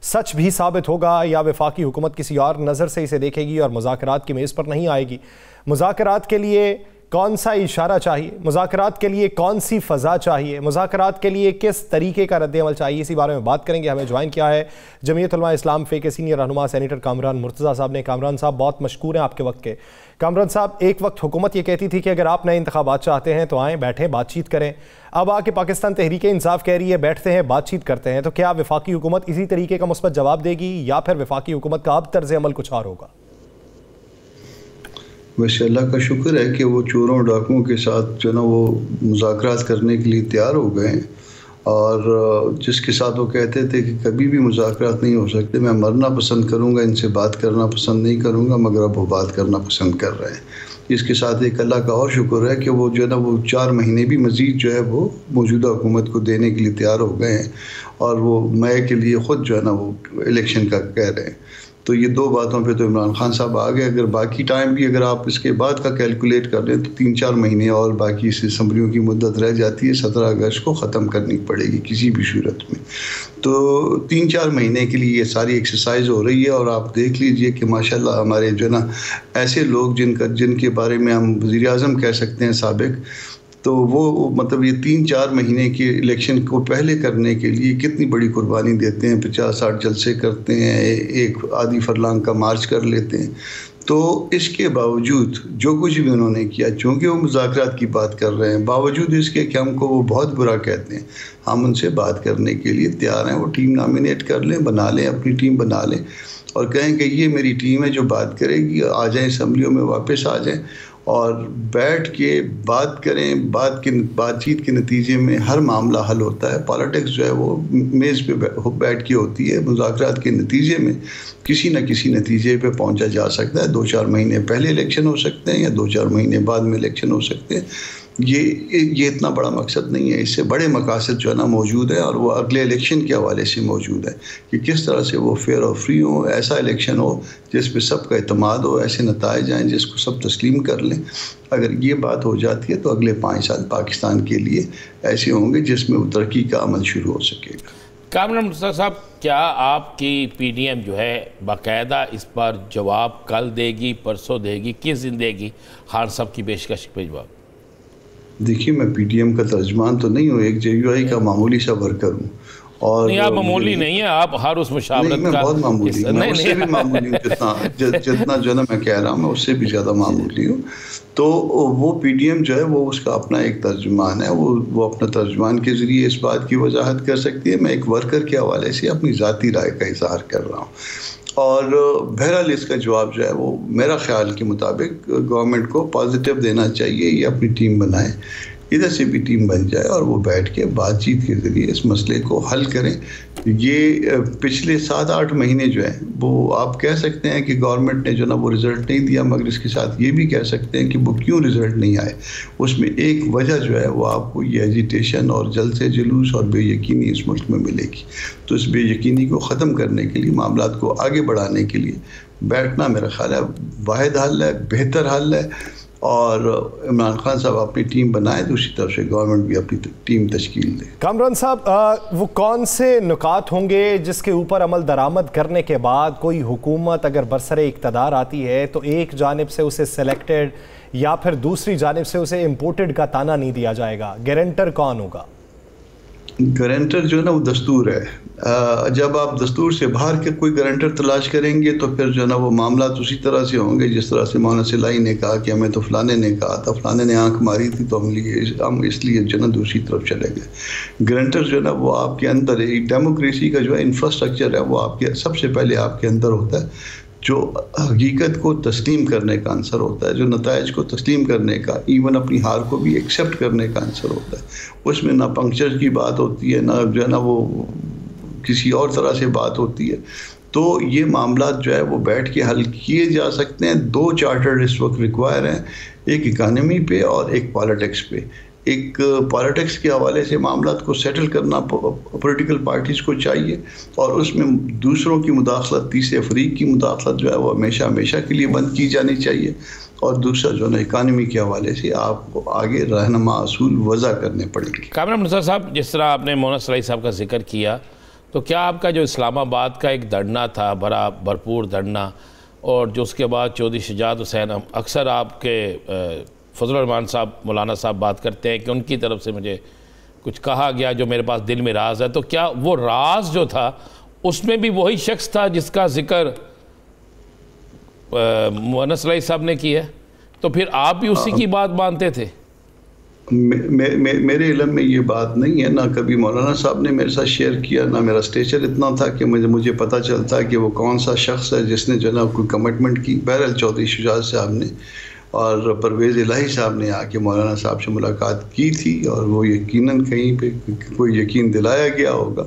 S1: सच भी साबित होगा या वफाकी हुकूमत किसी और नज़र से इसे देखेगी और मुज़ाकरात की मेज़ पर नहीं आएगी? मुज़ाकरात के लिए कौन सा इशारा चाहिए? मुज़ाकरात के लिए कौन सी फ़ज़ा चाहिए? मुज़ाकरात के लिए किस तरीके का रद्द-ए-अमल चाहिए? इसी बारे में बात करेंगे। हमें ज्वाइन किया है जमीयत उलमा इस्लाम फ़े के सीनियर रहनुमा सेनेटर कामरान मुर्तज़ा साहब ने। कामरान साहब, बहुत मशकूर हैं आपके वक्त के। कामरान साहब, एक वक्त हुकूमत ये कहती थी कि अगर आप नए इंतखाबात चाहते हैं तो आएँ, बैठें, बातचीत करें। अब आके पाकिस्तान तहरीक इंसाफ कह रही है बैठते हैं, बातचीत करते हैं। तो क्या वफाकी हुकूमत इसी तरीके का मुस्बत जवाब देगी या फिर वफाकी हुकूमत का अब तर्ज अमल कुछ और होगा?
S4: वैसे अल्लाह का शुक्र है कि वो चोरों डाकुओं के साथ जो ना वो मुज़ाकरात करने के लिए तैयार हो गए हैं, और जिसके साथ वो कहते थे कि कभी भी मुज़ाकरात नहीं हो सकते, मैं मरना पसंद करूँगा, इनसे बात करना पसंद नहीं करूँगा, मगर अब वो बात करना पसंद कर रहे हैं। इसके साथ एक अल्लाह का और शुक्र है कि वो जो है ना वो 4 महीने भी मज़ीद जो है वो मौजूदा हुकूमत को देने के लिए तैयार हो गए हैं, और वो मई के लिए ख़ुद जो है ना वो इलेक्शन का कह रहे हैं। तो ये 2 बातों पे तो इमरान खान साहब आ गए। अगर बाकी टाइम भी अगर आप इसके बाद का कैलकुलेट कर लें तो 3-4 महीने और बाकी इस असम्बलियों की मुद्दत रह जाती है। 17 अगस्त को ख़त्म करनी पड़ेगी किसी भी सूरत में। तो 3-4 महीने के लिए ये सारी एक्सरसाइज हो रही है, और आप देख लीजिए कि माशाल्लाह हमारे जो है ना ऐसे लोग जिनके बारे में हम वज़ीर-ए-आज़म कह सकते हैं साबिक, तो वो मतलब ये 3-4 महीने के इलेक्शन को पहले करने के लिए कितनी बड़ी कुर्बानी देते हैं। 50-60 जलसे करते हैं, एक आधी फरलांग का मार्च कर लेते हैं। तो इसके बावजूद जो कुछ भी उन्होंने किया, चूँकि वो मुज़ाकरात की बात कर रहे हैं, बावजूद इसके कि हमको वो बहुत बुरा कहते हैं, हम उनसे बात करने के लिए तैयार हैं। वो टीम नामिनेट कर लें, बना लें, अपनी टीम बना लें और कहें कि ये मेरी टीम है जो बात करेगी, आ जाएँ असम्बलियों में वापस आ जाएँ और बैठ के बात करें। बातचीत के नतीजे में हर मामला हल होता है। पॉलिटिक्स जो है वो मेज़ पे बैठ के होती है। मुज़ाकरात के नतीजे में किसी न किसी नतीजे पे पहुंचा जा सकता है। 2-4 महीने पहले इलेक्शन हो सकते हैं या 2-4 महीने बाद में इलेक्शन हो सकते हैं। ये इतना बड़ा मकसद नहीं है। इससे बड़े मकासद जो है ना मौजूद है, और वो अगले इलेक्शन के हवाले से मौजूद है कि किस तरह से वो फेयर और फ्री हो, ऐसा इलेक्शन हो जिस पे सबका इत्मीनान हो, ऐसे नताइज आएँ जिसको सब तस्लीम कर लें। अगर ये बात हो जाती है तो अगले 5 साल पाकिस्तान के लिए ऐसे होंगे जिसमें वो तरक्की का अमल शुरू हो सकेगा।
S2: कामरान मुर्तज़ा साहब, क्या आपकी PDM जो है बाकायदा इस पर जवाब कल देगी, परसों देगी, किस दिन देगी खान साहब की पेशकश पे जवाब?
S4: देखिए, मैं PDM का तर्जमान तो नहीं हूँ, एक JUI का मामूली सा वर्कर हूँ। और
S2: नहीं, आप मामूली नहीं है, आप हर उस मुशावरत का
S4: बहुत मामूली हूँ। मैं उससे भी मामूली हूँ, जितना जो है ना मैं कह रहा हूँ, मैं उससे भी ज़्यादा मामूली हूँ। तो वो PDM जो है वो उसका अपना एक तर्जुमान है। वो अपना तर्जुमान के ज़रिए इस बात की वजाहत कर सकती है। मैं एक वर्कर के हवाले से अपनी ज़ाती राय का इज़हार कर रहा हूँ। और बहरहाल इसका जवाब जो है वो मेरा ख्याल के मुताबिक गवर्नमेंट को पॉजिटिव देना चाहिए। ये अपनी टीम बनाए, इधर से भी टीम बन जाए और वो बैठ के बातचीत के ज़रिए इस मसले को हल करें। ये पिछले 7-8 महीने जो है वो आप कह सकते हैं कि गवर्नमेंट ने जो ना वो रिज़ल्ट नहीं दिया, मगर इसके साथ ये भी कह सकते हैं कि वो क्यों रिज़ल्ट नहीं आए। उसमें एक वजह जो है वो आपको ये एजिटेशन और जलसे जुलूस और बेयकीनी इस मुल्क में मिलेगी। तो इस बेयकीनी को ख़त्म करने के लिए, मामलात को आगे बढ़ाने के लिए बैठना मेरा ख्याल है वाहिद हल है, बेहतर हल है। और इमरान खान साहब अपनी टीम बनाए, दूसरी तरफ से गवर्नमेंट भी अपनी टीम तश्कील दे।
S1: कामरान साहब, वो कौन से नुकात होंगे जिसके ऊपर अमल दरामद करने के बाद कोई हुकूमत अगर बरसरे इक़्तिदार आती है तो एक जानिब से उसे सेलेक्टेड या फिर दूसरी जानिब से उसे इम्पोर्टेड का ताना नहीं दिया जाएगा? गारंटर कौन होगा?
S4: गारंटर जो है ना वो दस्तूर है। जब आप दस्तूर से बाहर के कोई गारंटर तलाश करेंगे तो फिर जो है ना वो मामला उसी तरह से होंगे जिस तरह से मौलाना सिलाई ने कहा कि हमें तो फलाने ने कहा था, फलाने ने आंख मारी थी तो हम इसलिए जो है ना दूसरी तरफ चले गए। गारंटर जो है ना वो आपके अंदर एक डेमोक्रेसी का जो है इंफ्रास्ट्रक्चर है वो आपके सबसे पहले आपके अंदर होता है, जो हकीकत को तस्लीम करने का आंसर होता है, जो नताइज को तस्लीम करने का, इवन अपनी हार को भी एक्सेप्ट करने का आंसर होता है। उसमें ना पंक्चर की बात होती है, ना जो है ना वो किसी और तरह से बात होती है। तो ये मामला जो है वो बैठ के हल किए जा सकते हैं। 2 चार्टर इस वक्त रिक्वायर हैं, एक इकानमी पे और एक पॉलिटिक्स पे। एक पॉलिटिक्स के हवाले से मामला को सेटल करना पॉलिटिकल पार्टीज़ को चाहिए, और उसमें दूसरों की मुदाखलत, तीसरे फरीक की मुदाखलत जो है वो हमेशा हमेशा के लिए बंद की जानी चाहिए। और दूसरा जो है इकानमी के हवाले से आपको आगे रहनुमा असूल वज़ा करने पड़ेंगे।
S2: कामरान मुनव्वर साहब, जिस तरह आपने मौलाना सलाई साहब का जिक्र किया, तो क्या आपका जो इस्लामाबाद का एक धरना था, बड़ा भरपूर धरना, और जो उसके बाद चौधरी शुजात हुसैन, अक्सर आपके फजलुर रहमान साहब, मौलाना साहब बात करते हैं कि उनकी तरफ से मुझे कुछ कहा गया जो मेरे पास दिल में राज है, तो क्या वो राज जो था उसमें भी वही शख्स था जिसका जिक्र मौलाना सलाई साहब ने किया? तो फिर आप भी उसी की बात मानते थे?
S4: मेरे इल्म में ये बात नहीं है, ना कभी मौलाना साहब ने मेरे साथ शेयर किया, ना मेरा स्टेचर इतना था कि मुझे पता चलता कि वो कौन सा शख्स है जिसने जो ना कोई कमिटमेंट की। बहरहाल चौधरी शुजात साहब ने और परवेज़ इलाही साहब ने आके मौलाना साहब से मुलाकात की थी, और वो यकीनन कहीं पे कोई यकीन दिलाया गया होगा,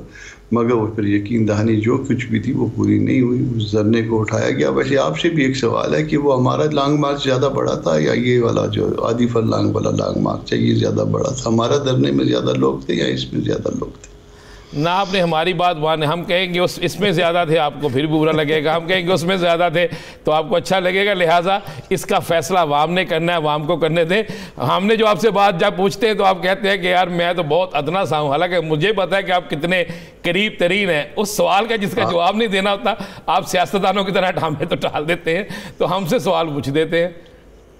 S4: मगर वो फिर यकीन दहानी जो कुछ भी थी वो पूरी नहीं हुई, उस धरने को उठाया गया। वैसे आपसे भी एक सवाल है कि वो हमारा लॉन्ग मार्च ज़्यादा बड़ा था या ये वाला जो आदिफ लॉन्ग वाला लॉन्ग मार्च है ये ज़्यादा बड़ा था? हमारा धरने में ज़्यादा लोग थे या इसमें ज़्यादा लोग थे?
S2: ना आपने हमारी बात माने, हम कहेंगे उस इसमें ज़्यादा थे, आपको फिर भी बुरा लगेगा। हम कहेंगे उसमें ज़्यादा थे तो आपको अच्छा लगेगा। लिहाजा इसका फैसला अवाम ने करना है, अवाम को करने दें। हमने जो आपसे बात जब पूछते हैं तो आप कहते हैं कि यार मैं तो बहुत अदना सा हूँ, हालांकि मुझे पता है कि आप कितने करीब तरीन हैं। उस सवाल का जिसका जवाब नहीं देना होता, आप सियासतदानों की तरह ठामे तो टाल देते हैं, तो हमसे सवाल पूछ देते हैं।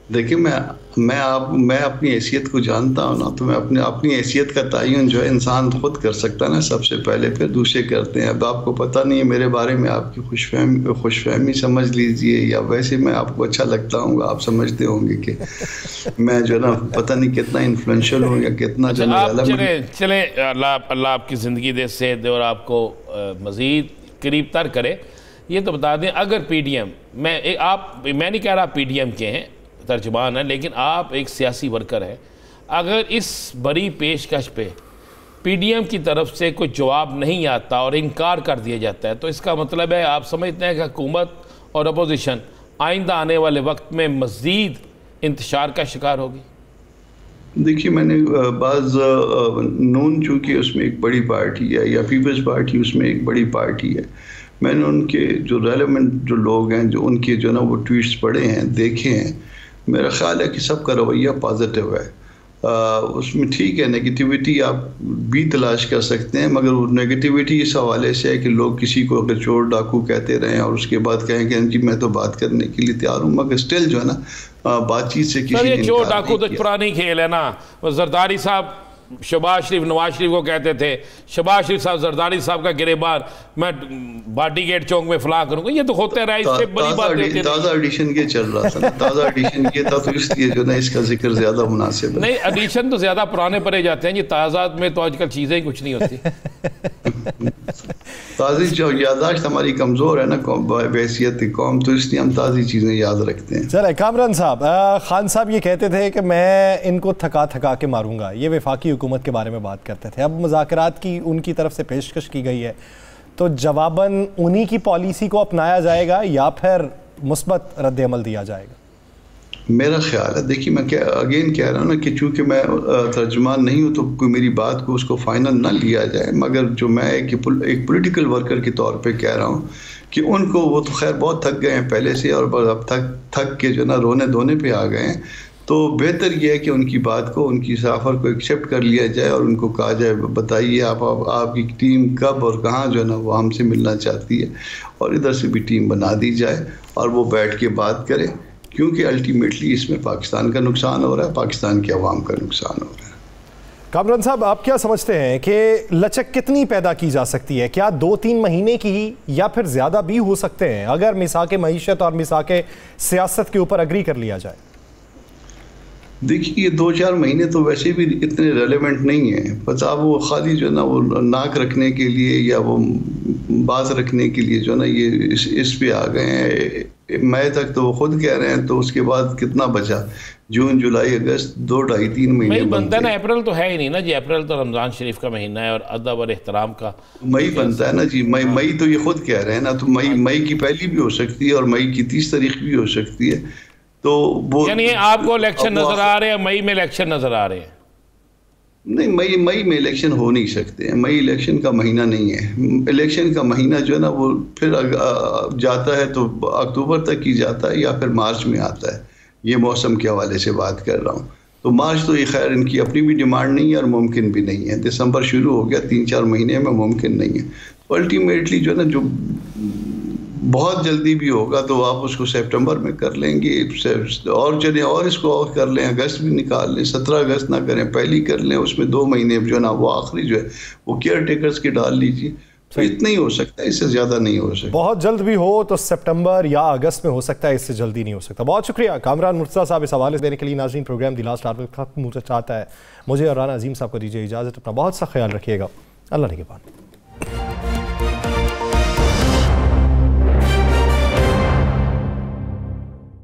S4: देखिए, मैं अपनी हैसियत को जानता हूँ ना, तो मैं अपनी हैसियत का तयन जो है इंसान खुद कर सकता है ना सबसे पहले, फिर दूसरे करते हैं। अब आपको पता नहीं है मेरे बारे में, आपकी खुशफहमी समझ लीजिए, या वैसे मैं आपको अच्छा लगता हूँ, आप समझते होंगे कि मैं जो है ना पता नहीं कितना इन्फ्लुएंशियल हूँ या कितना जो
S2: चले अल्लाह आपकी ज़िंदगी दे, सेहत दे और आपको मज़ीद करीब तर करे। ये तो बता दें, अगर PDM, मैं नहीं कह रहा PDM के हैं, तर्जुमान है, लेकिन आप एक सियासी वर्कर हैं, अगर इस बड़ी पेशकश पे PDM की तरफ से कोई जवाब नहीं आता और इनकार कर दिया जाता है, तो इसका मतलब है आप समझते हैं कि हुकूमत और अपोजिशन आइंदा आने वाले वक्त में मज़ीद इंतशार का शिकार होगी?
S4: देखिए, मैंने बाज़ नून चूँकि उसमें एक बड़ी पार्टी है, या पीपल्स पार्टी उसमें एक बड़ी पार्टी है, मैंने उनके जो रेलेवेंट जो लोग हैं, जो उनके जो ना वो ट्वीट्स पढ़े हैं, देखे हैं, मेरा ख्याल है कि सबका रवैया पॉजिटिव है। उसमें ठीक है, नेगेटिविटी आप भी तलाश कर सकते हैं, मगर वो नेगेटिविटी इस हवाले से है कि लोग किसी को अगर चोर डाकू कहते रहें और उसके बाद कहें कि जी मैं तो बात करने के लिए तैयार हूँ, मगर स्टिल जो है ना बातचीत से किसी ने
S2: चोर डाकू तो पुरानी खेल है ना। जरदारी साहब शहबाज शरीफ नवाज शरीफ को कहते थे, शहबाज शरीफ साहब जरदारी साहब का गिरेबान, मैं बाटी गेट चौक में फलां करूंगा, ये तो होते रहा। इससे बड़ी बात
S4: ताज़ा एडिशन के चल रहा था, ताज़ा एडिशन के था, तो इसलिए जो ना इसका जिक्र ज्यादा मुनासिब है।
S2: नहीं, एडिशन तो ज्यादा पुराने पड़े जाते हैं, ये ताज़ा में तो आजकल चीजें ही कुछ नहीं होती।
S4: ताज़ी जो याददाश्त हमारी कमज़ोर है ना बहैसियत कौम, तो इसलिए हम ताज़ी चीज़ें याद रखते हैं।
S1: चले कामरान साहब, खान साहब ये कहते थे कि मैं इनको थका के मारूंगा, ये वफाकी हुकूमत के बारे में बात करते थे। अब मुज़ाकरात की उनकी तरफ से पेशकश की गई है, तो जवाबन उन्हीं की पॉलिसी को अपनाया जाएगा या फिर मुस्बत रद्द-ए-अमल दिया जाएगा?
S4: मेरा ख्याल है, देखिए मैं अगेन कह रहा हूँ ना कि चूँकि मैं तर्जुमान नहीं हूँ तो कोई मेरी बात को उसको फाइनल ना लिया जाए, मगर जो मैं एक पॉलिटिकल वर्कर के तौर पे कह रहा हूँ कि उनको, वो तो खैर बहुत थक गए हैं पहले से, और अब थक के जो ना रोने धोने पे आ गए हैं, तो बेहतर यह है कि उनकी बात को, उनकी सफ़र को एक्सेप्ट कर लिया जाए और उनको कहा जाए बताइए आपकी टीम कब और कहाँ जो है ना वो हमसे मिलना चाहती है, और इधर से भी टीम बना दी जाए और वो बैठ के बात करें, क्योंकि अल्टीमेटली इसमें पाकिस्तान का नुकसान हो रहा है, पाकिस्तान के अवाम का नुकसान हो रहा है।
S1: कामरान साहब, आप क्या समझते हैं कि लचक कितनी पैदा की जा सकती है? क्या 2-3 महीने की ही या फिर ज़्यादा भी हो सकते हैं अगर मिसाक मईशत और मिसाक सियासत के ऊपर अग्री कर लिया जाए?
S4: देखिए, ये 2-4 महीने तो वैसे भी इतने रेलेवेंट नहीं है। बस आप वो खाली जो है ना वो नाक रखने के लिए या वो बात रखने के लिए जो है ना ये इस पे आ गए हैं। मई तक तो वो खुद कह रहे हैं, तो उसके बाद कितना बचा? जून, जुलाई, अगस्त, 2-2.5-3 महीने
S2: बनता है ना। अप्रैल तो है ही नहीं ना जी। अप्रैल तो रमज़ान शरीफ का महीना है और अदब और एहतराम का।
S4: मई बनता है ना जी। मई तो ये खुद कह रहे हैं ना। तो मई की पहली भी हो सकती है और मई की 30 तारीख भी हो सकती है। तो वो
S2: यानी आपको इलेक्शन नजर आ रहे हैं, मई में इलेक्शन नजर आ रहे हैं?
S4: नहीं, मई में इलेक्शन हो नहीं सकते हैं। मई इलेक्शन का महीना नहीं है। इलेक्शन का महीना जो है ना वो फिर जाता है तो अक्टूबर तक ही जाता है या फिर मार्च में आता है। ये मौसम के हवाले से बात कर रहा हूँ। तो मार्च तो ये खैर इनकी अपनी भी डिमांड नहीं है और मुमकिन भी नहीं है। दिसंबर शुरू हो गया, 3-4 महीने में मुमकिन नहीं है। तो अल्टीमेटली जो है ना, जो बहुत जल्दी भी होगा तो आप उसको सितंबर में कर लेंगे और चले, और इसको और कर लें, अगस्त भी निकाल लें। 17 अगस्त ना करें, पहली कर लें। उसमें 2 महीने जो है ना वो आखिरी जो है वो केयर टेकर्स के डाल लीजिए। तो इतना ही हो सकता है, इससे ज़्यादा नहीं हो सकता।
S1: बहुत जल्द भी हो तो सितंबर या अगस्त में हो सकता है, इससे जल्दी नहीं हो सकता। बहुत शुक्रिया कामरान मुर्तज़ा साहब इस हवाले देने के लिए। नाज़रीन, प्रोग्राम द लास्ट आवर खत्म होना चाहता है। मुझे और राना अजीम साहब को दीजिए इजाज़त। अपना बहुत सा ख्याल रखिएगा। अल्लाह निगहबान।